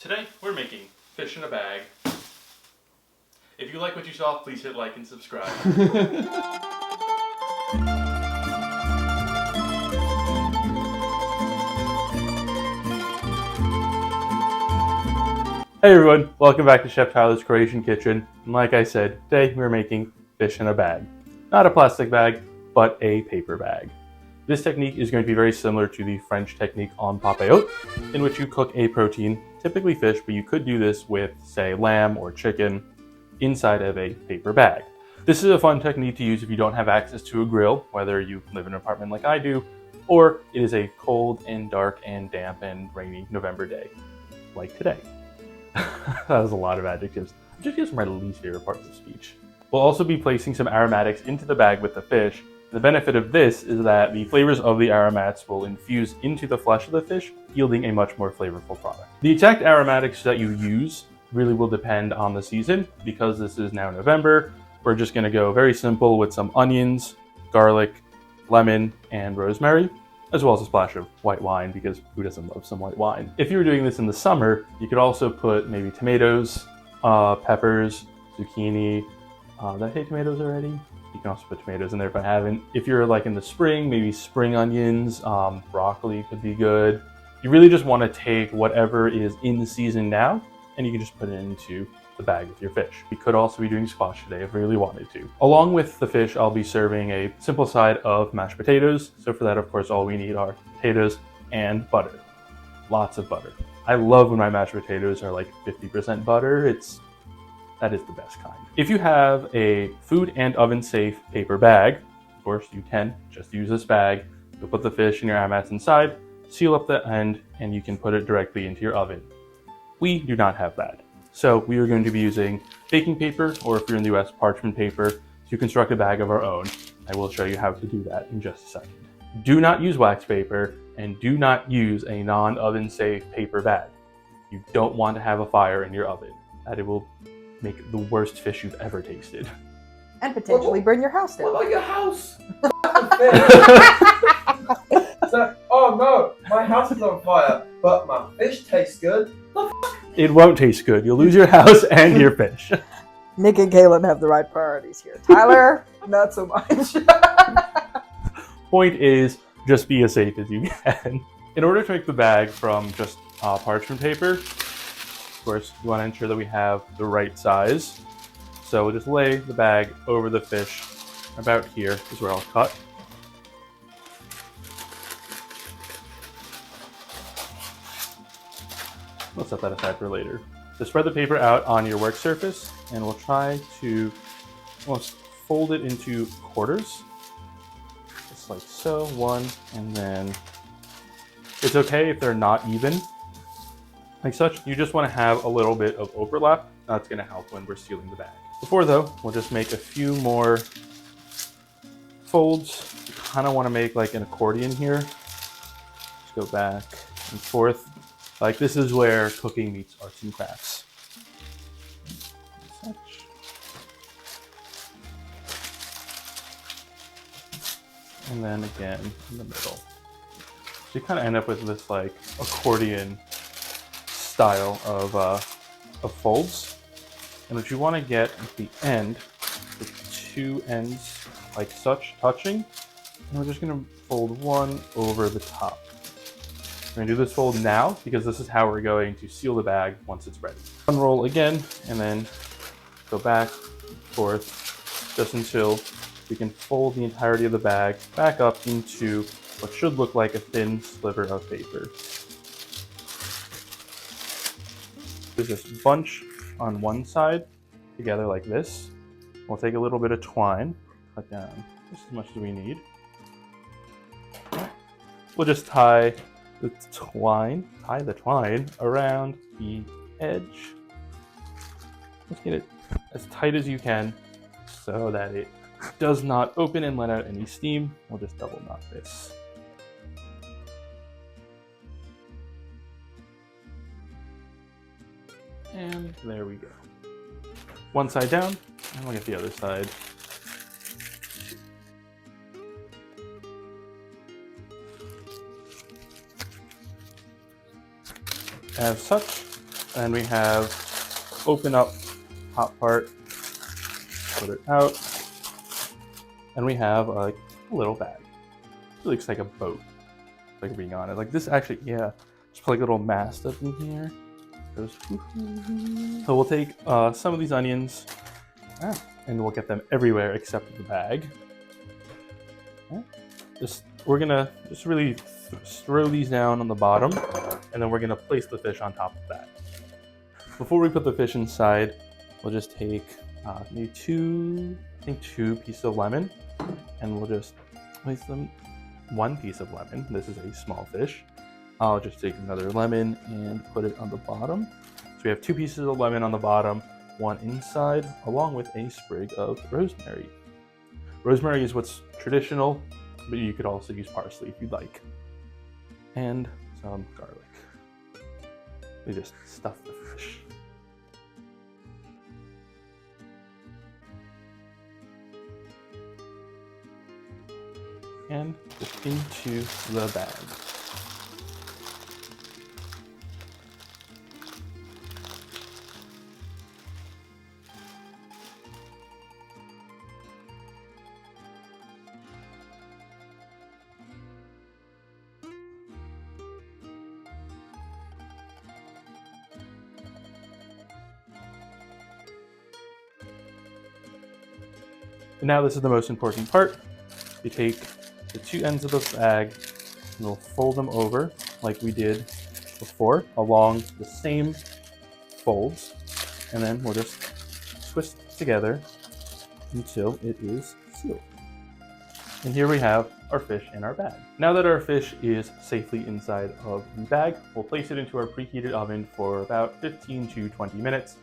Today, we're making fish in a bag. If you like what you saw, please hit like and subscribe. Hey everyone, welcome back to Chef Tyler's Croatian Kitchen. And like I said, today we're making fish in a bag. Not a plastic bag, but a paper bag. This technique is going to be very similar to the French technique en papillote, in which you cook a protein, typically fish, but you could do this with, say, lamb or chicken, inside of a paper bag. This is a fun technique to use if you don't have access to a grill, whether you live in an apartment like I do, or it is a cold and dark and damp and rainy November day, like today. That was a lot of adjectives. Adjectives are my least favorite parts of speech. We'll also be placing some aromatics into the bag with the fish. The benefit of this is that the flavors of the aromatics will infuse into the flesh of the fish, yielding a much more flavorful product. The exact aromatics that you use really will depend on the season. Because this is now November, we're just going to go very simple with some onions, garlic, lemon, and rosemary, as well as a splash of white wine, because who doesn't love some white wine? If you were doing this in the summer, you could also put maybe tomatoes, peppers, zucchini. Did I say tomatoes already? You can also put tomatoes in there if I haven't. If you're like in the spring, maybe spring onions, broccoli could be good. You really just want to take whatever is in the season now, and you can just put it into the bag with your fish. We could also be doing squash today if we really wanted to. Along with the fish, I'll be serving a simple side of mashed potatoes. So for that, of course, all we need are potatoes and butter. Lots of butter. I love when my mashed potatoes are like 50% butter. That is the best kind. If you have a food and oven safe paper bag, of course you can just use this bag. You'll put the fish and your aromats inside, seal up the end, and you can put it directly into your oven. We do not have that. So we are going to be using baking paper, or if you're in the US, parchment paper, to construct a bag of our own. I will show you how to do that in just a second. Do not use wax paper, and do not use a non-oven safe paper bag. You don't want to have a fire in your oven. It will make the worst fish you've ever tasted. And potentially burn your house down. What about your house? So, oh no, my house is on fire, but my fish tastes good. It won't taste good. You'll lose your house and your fish. Nick and Kaylin have the right priorities here. Tyler, not so much. Point is, just be as safe as you can. In order to make the bag from just parchment paper, of course, you want to ensure that we have the right size. So we'll just lay the bag over the fish. About here is where I'll cut. We'll set that aside for later. So spread the paper out on your work surface, and we'll try to almost fold it into quarters. Just like so, one, and then it's okay if they're not even. Like such, you just want to have a little bit of overlap. That's going to help when we're sealing the bag. Before though, we'll just make a few more folds. You kind of want to make like an accordion here. Just go back and forth. Like this is where cooking meets arts and crafts. Such. And then again in the middle. So you kind of end up with this like accordion style of folds. And what you want to get at the end, the two ends like such touching, and we're just going to fold one over the top. We're going to do this fold now because this is how we're going to seal the bag once it's ready. Unroll again and then go back, forth, just until we can fold the entirety of the bag back up into what should look like a thin sliver of paper. There's this bunch on one side together like this. We'll take a little bit of twine, cut down just as much as we need. We'll just tie the twine around the edge. Just get it as tight as you can so that it does not open and let out any steam. We'll just double knot this. And there we go. One side down, and we'll get the other side. As such, And we have open up top part, put it out, and we have a little bag. It looks like a boat, like being on it. Like this actually, yeah, just put like a little mast up in here. Goes, so we'll take some of these onions and we'll get them everywhere except the bag. We're gonna just really throw these down on the bottom, and then we're gonna place the fish on top of that. Before we put the fish inside, we'll just take maybe two pieces of lemon, and we'll just place them. One piece of lemon. This is a small fish. I'll just take another lemon and put it on the bottom. So we have 2 pieces of lemon on the bottom, one inside, along with a sprig of rosemary. Rosemary is what's traditional, but you could also use parsley if you'd like. And some garlic. We just stuff the fish. And just into the bag. And now this is the most important part. You take the 2 ends of the bag and we'll fold them over like we did before along the same folds, and then we'll just twist it together until it is sealed. And here we have our fish in our bag. Now that our fish is safely inside of the bag, we'll place it into our preheated oven for about 15 to 20 minutes.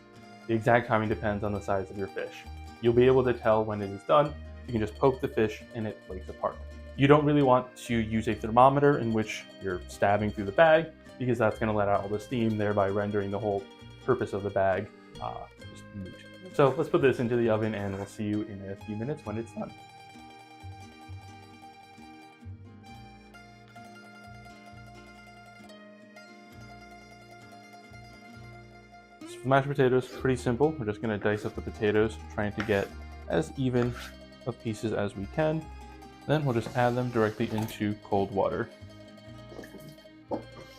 The exact timing depends on the size of your fish. You'll be able to tell when it is done. You can just poke the fish and it breaks apart. You don't really want to use a thermometer in which you're stabbing through the bag, because that's going to let out all the steam, thereby rendering the whole purpose of the bag just moot. So let's put this into the oven and we'll see you in a few minutes when it's done. So for the mashed potatoes, pretty simple. We're just going to dice up the potatoes, trying to get as even of pieces as we can. Then we'll just add them directly into cold water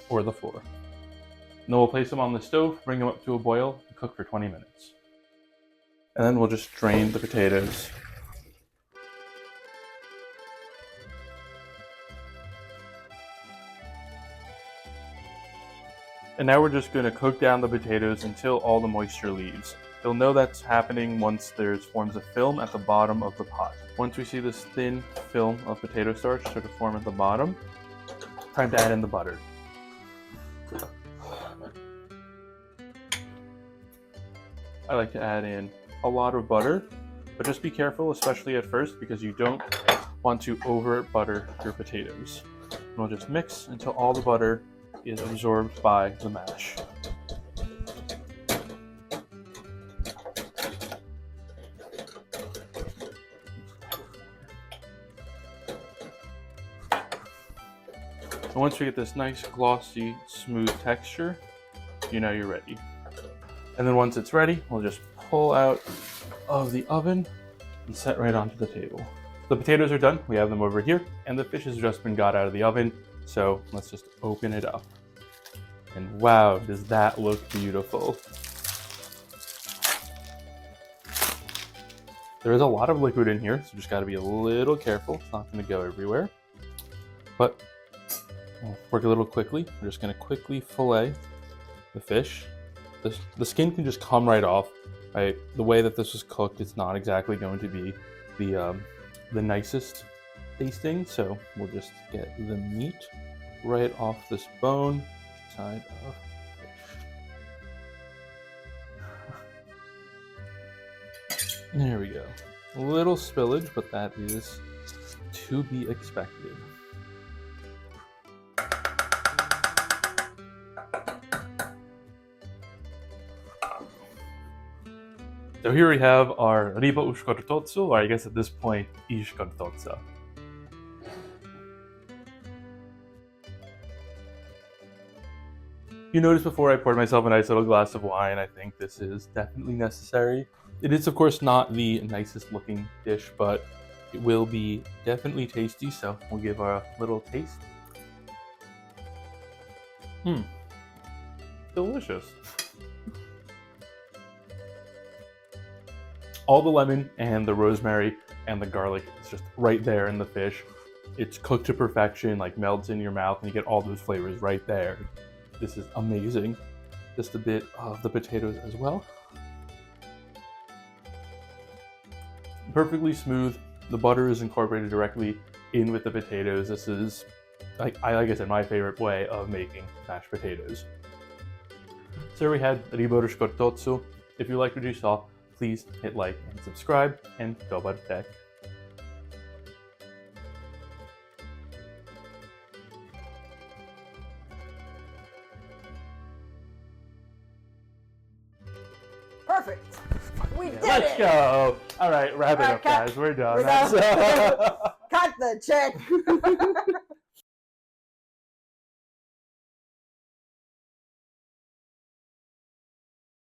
or the floor. And then we'll place them on the stove, bring them up to a boil, and cook for 20 minutes. And then we'll just drain the potatoes. And now we're just going to cook down the potatoes until all the moisture leaves. You'll know that's happening once there's forms of film at the bottom of the pot. Once we see this thin film of potato starch start to form at the bottom, time to add in the butter. I like to add in a lot of butter, but just be careful, especially at first, because you don't want to over butter your potatoes. And we'll just mix until all the butter is absorbed by the mash. And once we get this nice, glossy, smooth texture, you know you're ready. And then once it's ready, we'll just pull out of the oven and set right onto the table. The potatoes are done, we have them over here, and the fish has just been got out of the oven, so let's just open it up. And wow, does that look beautiful. There is a lot of liquid in here, so just gotta be a little careful. It's not gonna go everywhere. But we'll work a little quickly. We're just gonna quickly fillet the fish. The skin can just come right off. Right? The way that this was cooked, it's not exactly going to be the nicest tasting, so we'll just get the meat right off this bone side of fish. There we go. A little spillage, but that is to be expected. So here we have our Riba u Škartocu, or I guess at this point, I Škartoca. You noticed before I poured myself a nice little glass of wine. I think this is definitely necessary. It is, of course, not the nicest looking dish, but it will be definitely tasty, so we'll give a little taste. Delicious. All the lemon and the rosemary and the garlic is just right there in the fish. It's cooked to perfection, like melts in your mouth, and you get all those flavors right there. This is amazing. Just a bit of the potatoes as well. Perfectly smooth. The butter is incorporated directly in with the potatoes. This is, like I said, my favorite way of making mashed potatoes. So here we had Riba or Škartocu. If you liked what you saw, please hit like and subscribe, and dobar tek. Perfect. We did Let's it. go. All right, wrap it All right, up, guys. We're done. We're done. Cut the check.